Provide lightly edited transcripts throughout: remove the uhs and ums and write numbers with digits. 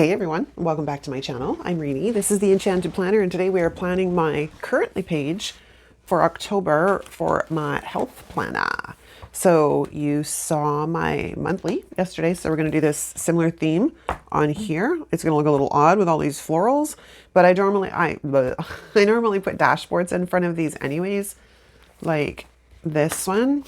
Hey everyone, welcome back to my channel. I'm Reenie. This is the Enchanted Planner, and today we are planning my currently page for October for my health planner. So you saw my monthly yesterday, so we're going to do this similar theme on here. It's going to look a little odd with all these florals, but I normally put dashboards in front of these anyways, like this one.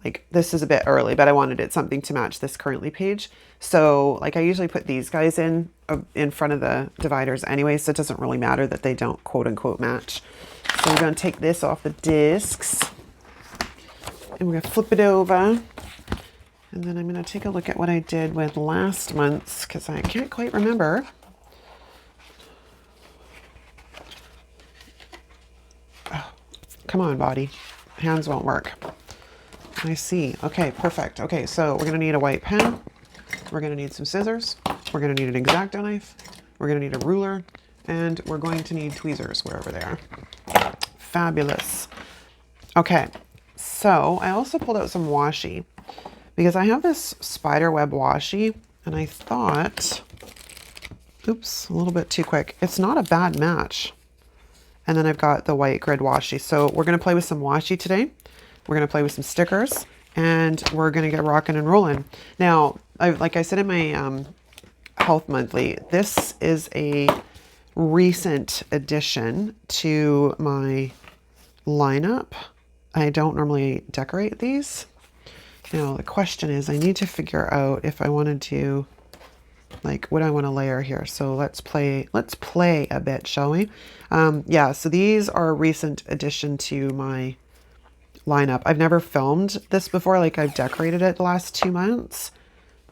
Like this is a bit early, but I wanted it something to match this currently page. So like I usually put these guys in front of the dividers anyway, so it doesn't really matter that they don't quote unquote match. So we're going to take this off the discs and we're going to flip it over. And then I'm going to take a look at what I did with last month's because I can't quite remember. Oh, come on, body. Hands won't work. I see. Okay, perfect. Okay, so we're going to need a white pen. We're going to need some scissors. We're going to need an X-Acto knife. We're going to need a ruler. And we're going to need tweezers wherever they are. Fabulous. Okay, so I also pulled out some washi because I have this Spiderweb Washi and I thought, oops, a little bit too quick. It's not a bad match. And then I've got the white grid washi. So we're going to play with some washi today. We're going to play with some stickers and we're going to get rocking and rolling. Now, like I said in my health monthly, this is a recent addition to my lineup. I don't normally decorate these. Now, the question is I need to figure out if I want to do, like, what I want to layer here. So let's play a bit, shall we? Yeah, so these are a recent addition to my lineup. I've never filmed this before. Like I've decorated it the last 2 months,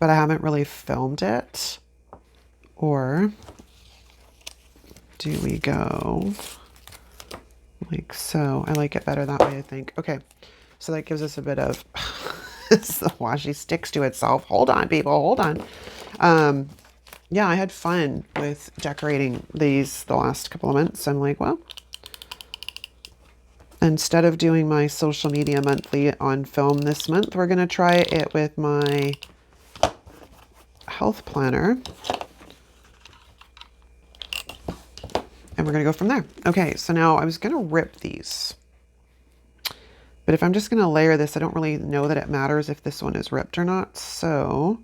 but I haven't really filmed it. Or do we go like so? I like it better that way, I think. Okay, so that gives us a bit of the washi sticks to itself. Hold on, people, hold on. Yeah, I had fun with decorating these the last couple of months. I'm like, well, instead of doing my social media monthly on film this month, we're going to try it with my health planner. And we're going to go from there. Okay, so now I was going to rip these. But if I'm just going to layer this, I don't really know that it matters if this one is ripped or not. So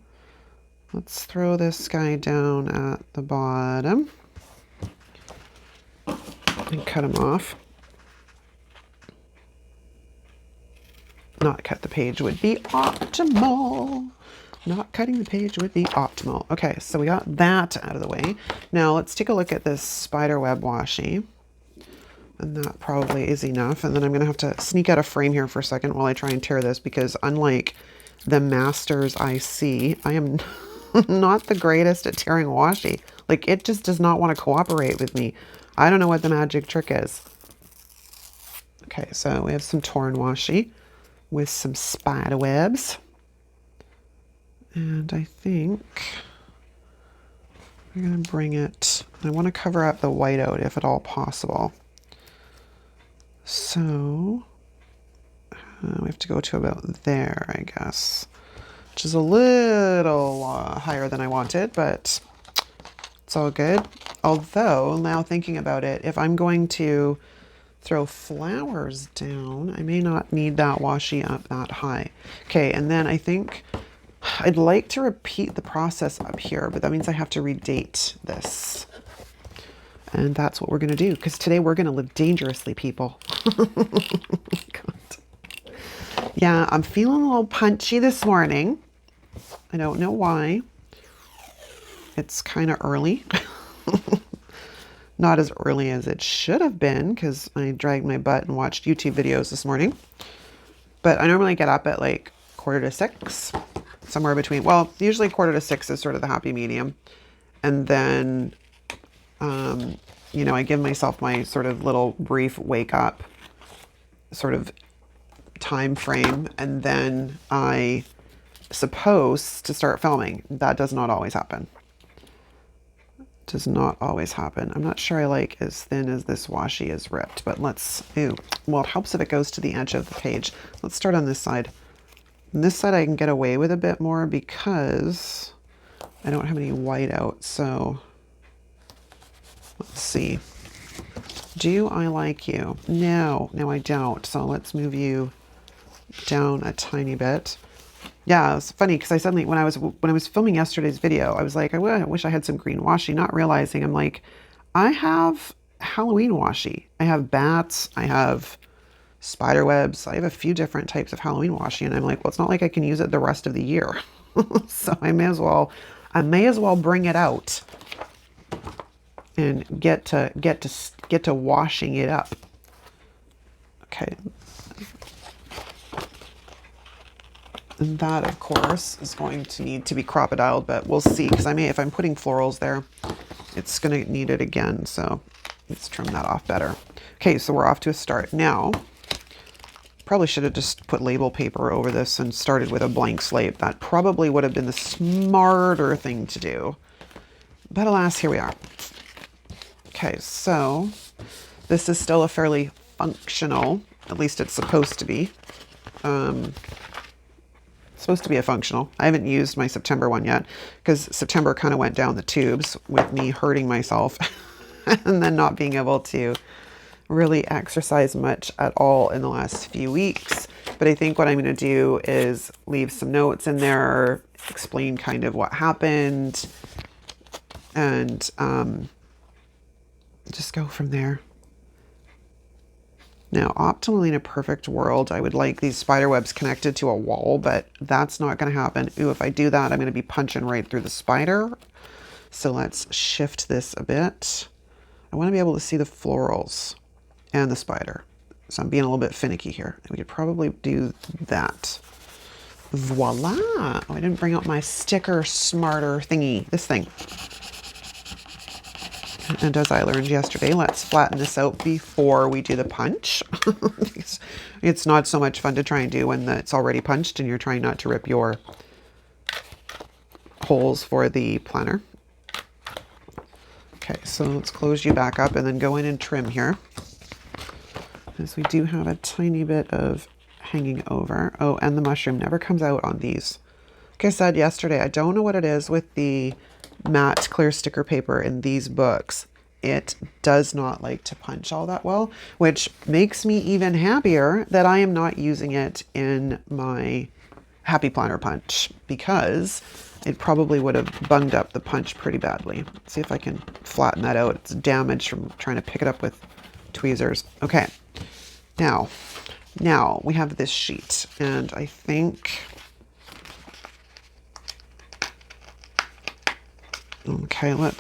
let's throw this guy down at the bottom and cut him off. Not cut the page would be optimal. Not cutting the page would be optimal. Okay, so we got that out of the way. Now let's take a look at this Spiderweb Washi. And that probably is enough. And then I'm going to have to sneak out a frame here for a second while I try and tear this, because unlike the masters I see, I am not the greatest at tearing washi. Like, it just does not want to cooperate with me. I don't know what the magic trick is. Okay, so we have some torn washi with some spider webs. And I think we're going to bring it, I want to cover up the whiteout if at all possible. So we have to go to about there, I guess, which is a little higher than I wanted, but it's all good. Although, now thinking about it, if I'm going to throw flowers down, I may not need that washi up that high. Okay, and then I think I'd like to repeat the process up here, but that means I have to redate this. And that's what we're going to do, because today we're going to live dangerously, people. God. Yeah, I'm feeling a little punchy this morning. I don't know why. It's kind of early. Not as early as it should have been, because I dragged my butt and watched YouTube videos this morning. But I normally get up at like 5:45, somewhere between, well, usually 5:45 is sort of the happy medium. And then, you know, I give myself my sort of little brief wake up sort of time frame. And then I suppose to start filming. That does not always happen. Does not always happen. I'm not sure I like as thin as this washi is ripped, but let's, well, it helps if it goes to the edge of the page. Let's start on this side. On this side I can get away with a bit more because I don't have any white out, so let's see. Do I like you? No, no, I don't. So let's move you down a tiny bit. Yeah, it's funny because I suddenly, when I was filming yesterday's video, I was like, I wish I had some green washi, not realizing I'm like, I have Halloween washi. I have bats, I have spider webs, I have a few different types of Halloween washi, and I'm like, well, it's not like I can use it the rest of the year. So I may as well bring it out and get to washing it up. Okay. And that, of course, is going to need to be crocodiled, but we'll see, because if I'm putting florals there, it's going to need it again, so let's trim that off better. Okay, so we're off to a start. Now, probably should have just put label paper over this and started with a blank slate. That probably would have been the smarter thing to do. But alas, here we are. Okay, so this is still a fairly functional, at least it's supposed to be. Supposed to be a functional. I haven't used my September one yet because September kind of went down the tubes with me hurting myself and then not being able to really exercise much at all in the last few weeks. But I think what I'm going to do is leave some notes in there, explain kind of what happened, and just go from there. Now, optimally in a perfect world, I would like these spider webs connected to a wall, but that's not going to happen. Ooh, if I do that, I'm going to be punching right through the spider. So let's shift this a bit. I want to be able to see the florals and the spider. So I'm being a little bit finicky here. We could probably do that. Voila! Oh, I didn't bring out my sticker smarter thingy. This thing. And as I learned yesterday, let's flatten this out before we do the punch. It's not so much fun to try and do when it's already punched and you're trying not to rip your holes for the planner. Okay, so let's close you back up and then go in and trim here. As we do have a tiny bit of hanging over. Oh, and the mushroom never comes out on these. Like I said yesterday, I don't know what it is with the matte clear sticker paper in these books. It does not like to punch all that well, which makes me even happier that I am not using it in my Happy Planner punch, because it probably would have bunged up the punch pretty badly. Let's see if I can flatten that out. It's damaged from trying to pick it up with tweezers. Okay, now we have this sheet, and I think, okay, I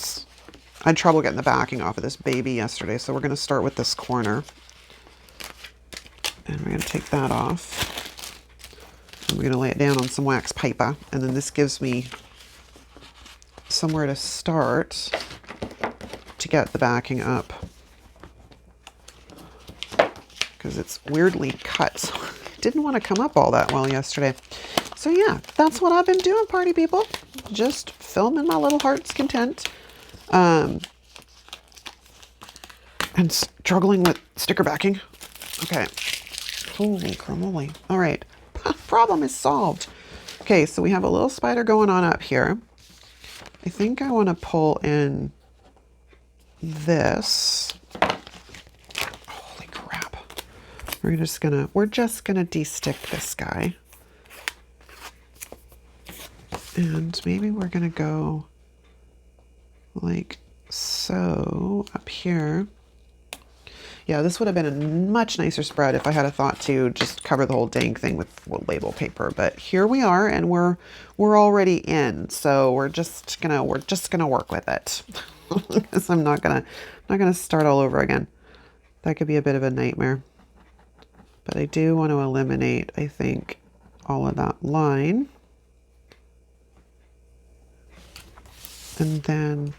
had trouble getting the backing off of this baby yesterday, so we're going to start with this corner. And we're going to take that off. And we're going to lay it down on some wax paper. And then this gives me somewhere to start to get the backing up, because it's weirdly cut. So it didn't want to come up all that well yesterday. So yeah, that's what I've been doing, party people. Just filming my little heart's content. And struggling with sticker backing. Okay. Holy crumbly. All right. Problem is solved. Okay, so we have a little spider going on up here. I think I want to pull in this. Holy crap. We're just gonna de-stick this guy. And maybe we're gonna go like so up here. Yeah, this would have been a much nicer spread if I had a thought to just cover the whole dang thing with label paper. But here we are, and we're already in, so we're just gonna work with it, because I'm not gonna start all over again. That could be a bit of a nightmare. But I do want to eliminate, I think, all of that line, and then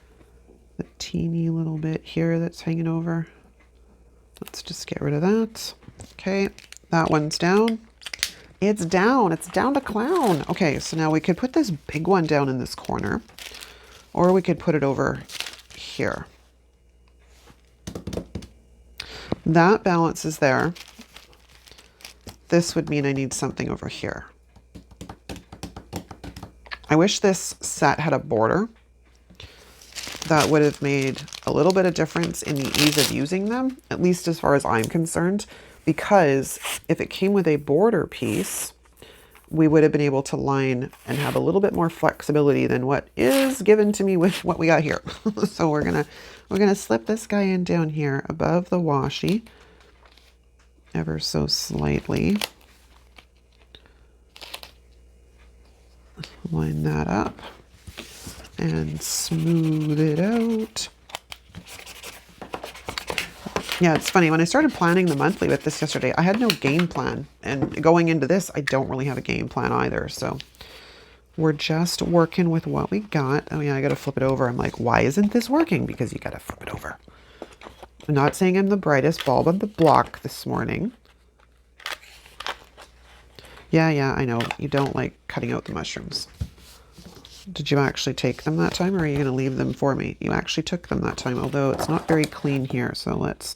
the teeny little bit here that's hanging over. Let's just get rid of that. Okay, that one's down. It's down. It's down to clown. Okay, so now we could put this big one down in this corner, or we could put it over here. That balance is there. This would mean I need something over here. I wish this set had a border. That would have made a little bit of difference in the ease of using them, at least as far as I'm concerned, because if it came with a border piece, we would have been able to line and have a little bit more flexibility than what is given to me with what we got here. So we're gonna slip this guy in down here above the washi ever so slightly. Line that up and smooth it out. Yeah, it's funny. When I started planning the monthly with this yesterday, I had no game plan. And going into this, I don't really have a game plan either. So we're just working with what we got. Oh yeah, I got to flip it over. I'm like, why isn't this working? Because you got to flip it over. I'm not saying I'm the brightest bulb on the block this morning. Yeah, I know. You don't like cutting out the mushrooms. Did you actually take them that time, or are you going to leave them for me? You actually took them that time, although it's not very clean here. So let's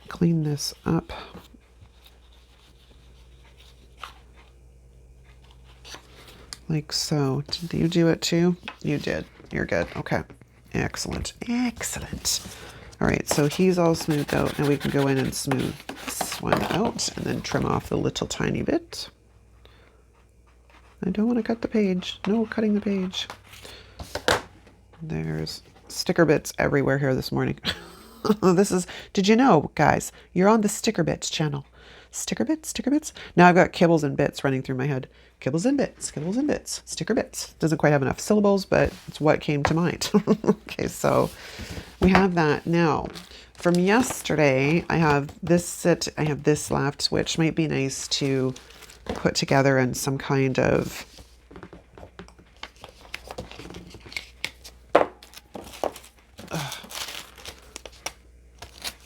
clean this up. Like so. Did you do it too? You did. You're good. Okay. Excellent. Excellent. All right, so he's all smoothed out. Now we can go in and smooth this one out and then trim off the little tiny bit. I don't want to cut the page. No cutting the page. There's sticker bits everywhere here this morning. Did you know, guys, you're on the Sticker Bits channel. Sticker bits, sticker bits. Now I've got kibbles and bits running through my head. Kibbles and bits, kibbles and bits, sticker bits. Doesn't quite have enough syllables, but it's what came to mind. Okay, so we have that. Now, from yesterday, I have this left, which might be nice to put together in some kind of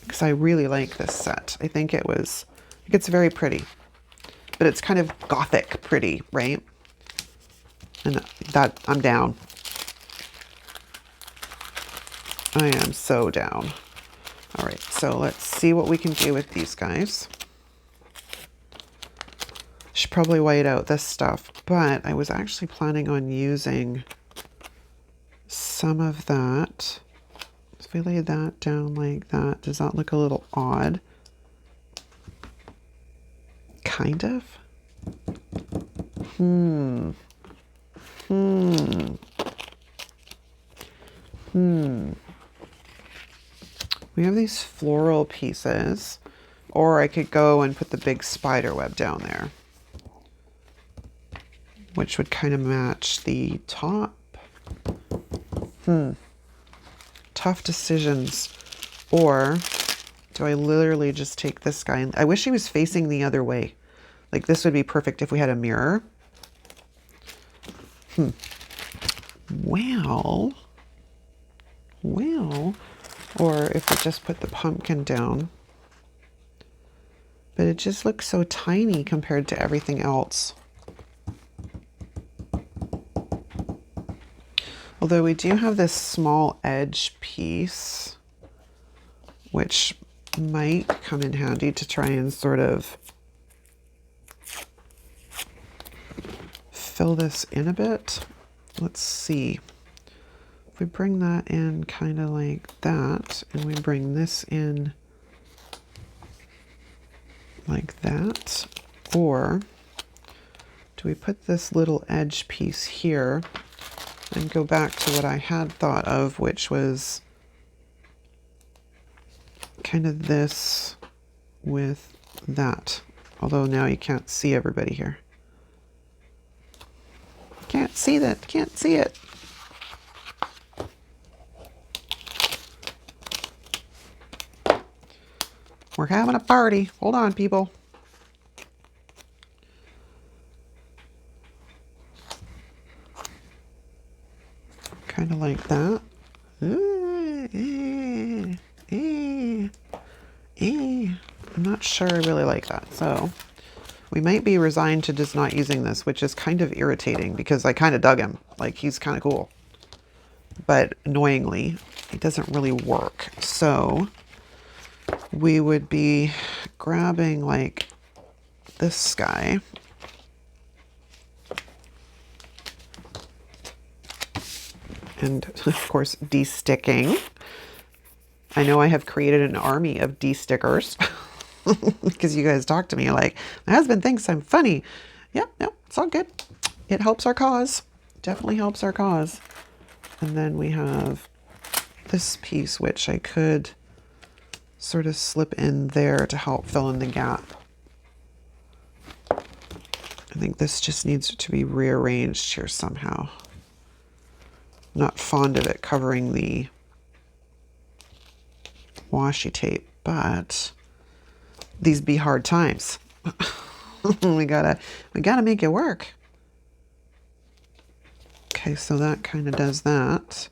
because I really like this set. I think it's very pretty, but it's kind of gothic pretty, right? And that I'm down. I am so down. All right, so let's see what we can do with these guys. Should probably white out this stuff, but I was actually planning on using some of that. If we lay that down like that, does that look a little odd? Kind of. We have these floral pieces, or I could go and put the big spider web down there, which would kind of match the top. Tough decisions. Or do I literally just take this guy? I wish he was facing the other way. Like this would be perfect if we had a mirror. Well, or if we just put the pumpkin down. But it just looks so tiny compared to everything else. Although we do have this small edge piece, which might come in handy to try and sort of fill this in a bit. Let's see. If we bring that in kind of like that, and we bring this in like that, or do we put this little edge piece here and go back to what I had thought of, which was kind of this with that. Although now you can't see everybody here. Can't see that, can't see it. We're having a party. Hold on, people. Kind of like that. I'm not sure I really like that. So we might be resigned to just not using this, which is kind of irritating because I kind of dug him. Like he's kind of cool. But annoyingly, it doesn't really work. So we would be grabbing like this guy And of course, de-sticking. I know I have created an army of de-stickers because you guys talk to me like, my husband thinks I'm funny. Yep, no, it's all good. It helps our cause. Definitely helps our cause. And then we have this piece, which I could sort of slip in there to help fill in the gap. I think this just needs to be rearranged here somehow. Not fond of it covering the washi tape, but these be hard times. we gotta make it work. Okay, so that kind of does that.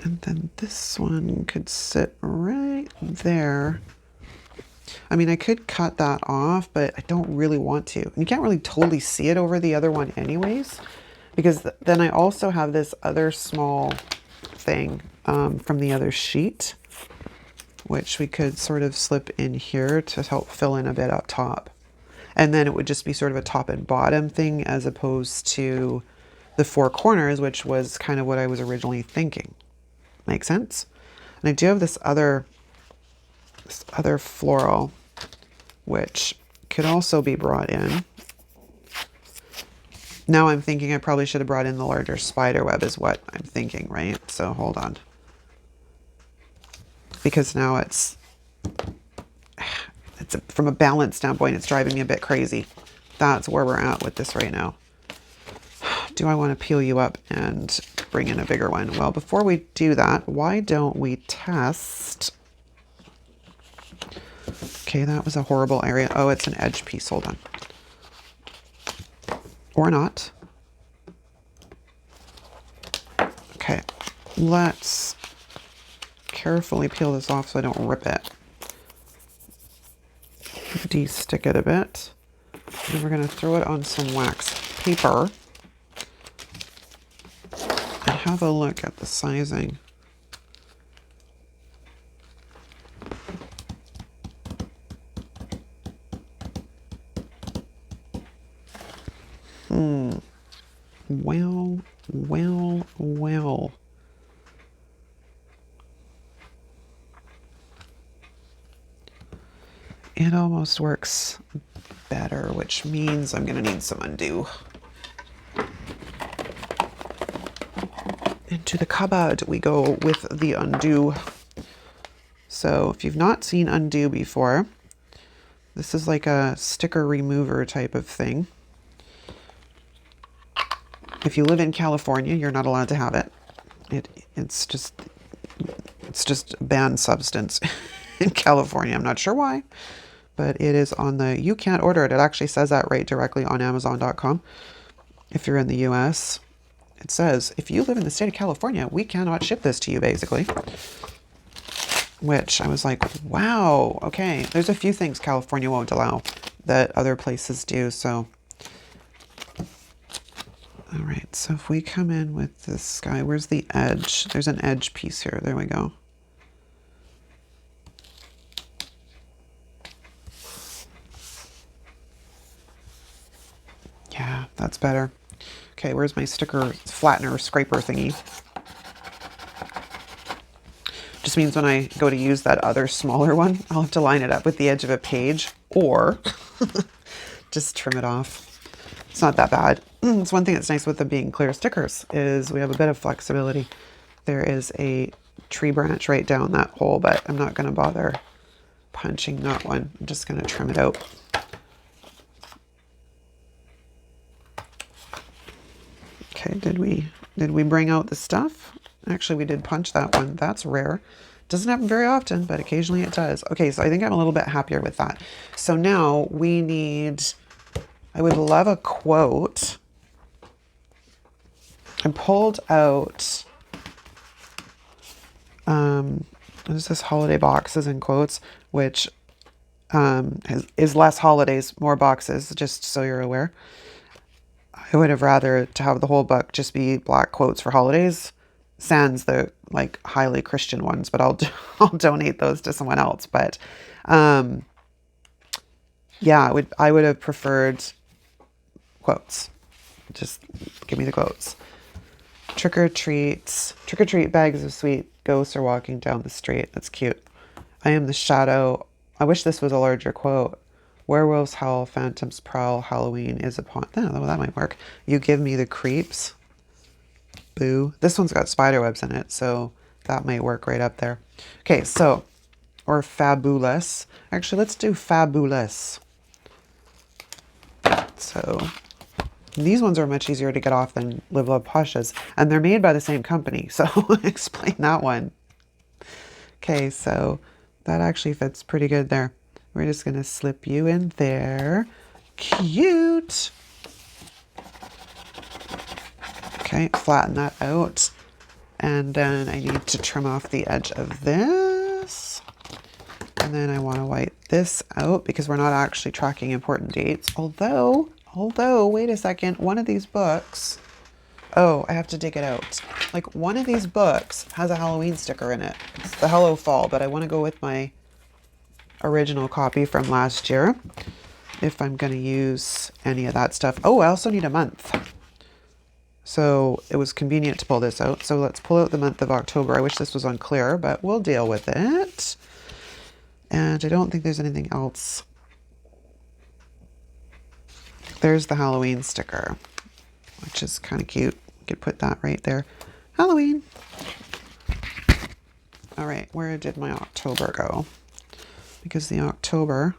And then this one could sit right there. I mean, I could cut that off, but I don't really want to. And you can't really totally see it over the other one anyways, because then I also have this other small thing from the other sheet, which we could sort of slip in here to help fill in a bit up top. And then it would just be sort of a top and bottom thing as opposed to the four corners, which was kind of what I was originally thinking. Make sense? And I do have this other floral, which could also be brought in. Now I'm thinking I probably should have brought in the larger spider web is what I'm thinking, right? So hold on. Because now it's from a balance standpoint, it's driving me a bit crazy. That's where we're at with this right now. Do I want to peel you up and bring in a bigger one? Well, before we do that, why don't we test? Okay, that was a horrible area. Oh, it's an edge piece. Hold on. Or not. Okay, let's carefully peel this off so I don't rip it. De-stick it a bit. And we're going to throw it on some wax paper and have a look at the sizing. Well. It almost works better, which means I'm going to need some undo. Into the cupboard we go with the undo. So if you've not seen undo before, this is like a sticker remover type of thing. If you live in California, you're not allowed to have it. It's just a banned substance in California. I'm not sure why, but it is on the, you can't order it. It actually says that right directly on Amazon.com. If you're in the US, it says, if you live in the state of California, we cannot ship this to you, basically. Which I was like, wow, okay. There's a few things California won't allow that other places do, so. All right, so if we come in with this guy, where's the edge? There's an edge piece here. There we go. Yeah, that's better. Okay, where's my sticker flattener scraper thingy? Just means when I go to use that other smaller one, I'll have to line it up with the edge of a page or just trim it off. It's not that bad. It's one thing that's nice with them being clear stickers is we have a bit of flexibility. There is a tree branch right down that hole, but I'm not going to bother punching that one. I'm just going to trim it out. Okay, did we bring out the stuff? Actually, we did punch that one. That's rare. Doesn't happen very often, but occasionally it does. Okay, so I think I'm a little bit happier with that. So now we need, I would love a quote. I pulled out, what is this, holiday boxes in quotes, which is less holidays, more boxes, just so you're aware. I would have rather to have the whole book just be black quotes for holidays, sans the like highly Christian ones, but I'll donate those to someone else. But yeah, I would have preferred quotes. Just give me the quotes. Trick or treats. Trick or treat bags of sweet ghosts are walking down the street. That's cute. I am the shadow. I wish this was a larger quote. Werewolves howl, phantoms prowl, Halloween is upon... Oh, that might work. You give me the creeps. Boo. This one's got spider webs in it, so that might work right up there. Okay, so, or fabulous. Actually, let's do fabulous. So, these ones are much easier to get off than Love Posh's, and they're made by the same company, so explain that one. Okay, so that actually fits pretty good there. We're just going to slip you in there. Cute. Okay, flatten that out. And then I need to trim off the edge of this. And then I want to wipe this out because we're not actually tracking important dates. Although, wait a second, one of these books, oh, I have to dig it out. Like one of these books has a Halloween sticker in it. It's the Hello Fall, but I want to go with my original copy from last year if I'm going to use any of that stuff. Oh, I also need a month. So it was convenient to pull this out. So let's pull out the month of October. I wish this was unclear, but we'll deal with it. And I don't think there's anything else. There's the Halloween sticker, which is kind of cute. You could put that right there. Halloween. All right, where did my October go? Because the October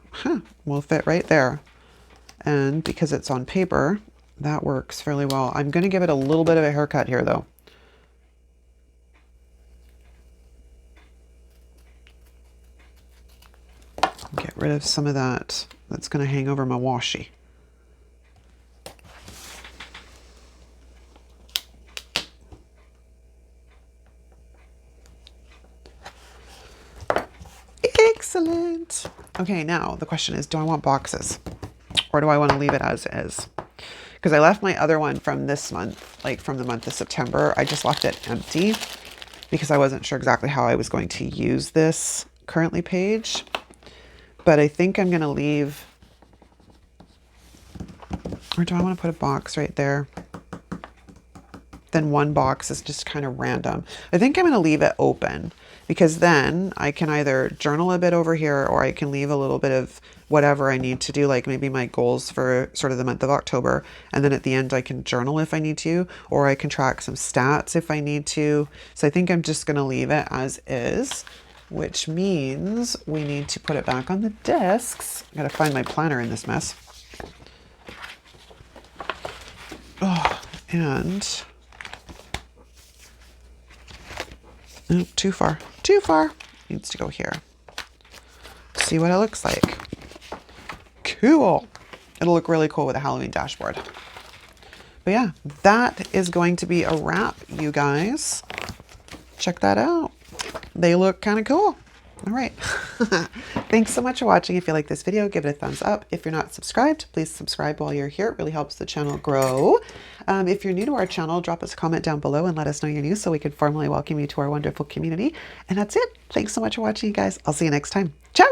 will fit right there. And because it's on paper, that works fairly well. I'm going to give it a little bit of a haircut here, though. Get rid of some of that that's going to hang over my washi. Excellent. Okay, now the question is, do I want boxes or do I want to leave it as is? Because I left my other one from this month, like from the month of September. I just left it empty because I wasn't sure exactly how I was going to use this currently page. But I think I'm going to leave, or do I want to put a box right there? Then one box is just kind of random. I think I'm going to leave it open because then I can either journal a bit over here or I can leave a little bit of whatever I need to do, like maybe my goals for sort of the month of October. And then at the end I can journal if I need to, or I can track some stats if I need to. So I think I'm just going to leave it as is, which means we need to put it back on the desks. I got to find my planner in this mess. Oh, and... oh, too far. Too far. Needs to go here. See what it looks like. Cool. It'll look really cool with a Halloween dashboard. But yeah, that is going to be a wrap, you guys. Check that out. They look kind of cool. All right. Thanks so much for watching. If you like this video, give it a thumbs up. If you're not subscribed, please subscribe while you're here. It really helps the channel grow. If you're new to our channel, drop us a comment down below and let us know you're new so we can formally welcome you to our wonderful community. And that's it. Thanks so much for watching, you guys. I'll see you next time. Ciao.